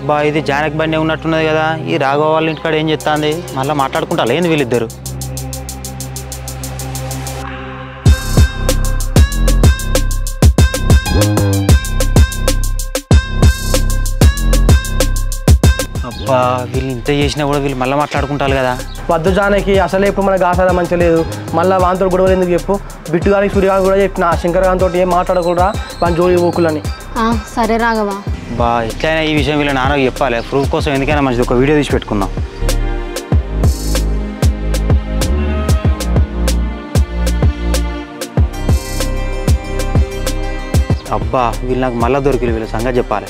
అబ్బా ఇది జానకి బండి ఉన్నట్టున్నది కదా, ఈ రాఘవ వాళ్ళ ఇంటికాడ ఏం చెప్తాంది, మళ్ళీ మాట్లాడుకుంటా ఏంది వీళ్ళిద్దరు. అబ్బా వీళ్ళు ఇంత చేసినా కూడా వీళ్ళు మళ్ళీ మాట్లాడుకుంటారు కదా. వద్దు జానకి, అసలే ఇప్పుడు మనకు ఆసాద మంచిగా లేదు, మళ్ళీ వాంతో గొడవలు ఎందుకు చెప్పు. బిట్టు గారికి సూర్యగానికి కూడా చెప్పిన శంకర్ గారితో ఏం మాట్లాడకూడదా వాని జోడి ఊకులని. సరే రాఘవ. బా ఎట్లయినా ఈ విషయం వీళ్ళ నాన్నకి చెప్పాలి, ప్రూఫ్ కోసం ఎందుకైనా మంచిది ఒక వీడియో తీసి పెట్టుకుందాం. అబ్బా వీళ్ళు నాకు మళ్ళీ దొరికిలు, వీళ్ళ సంగతి చెప్పాలి.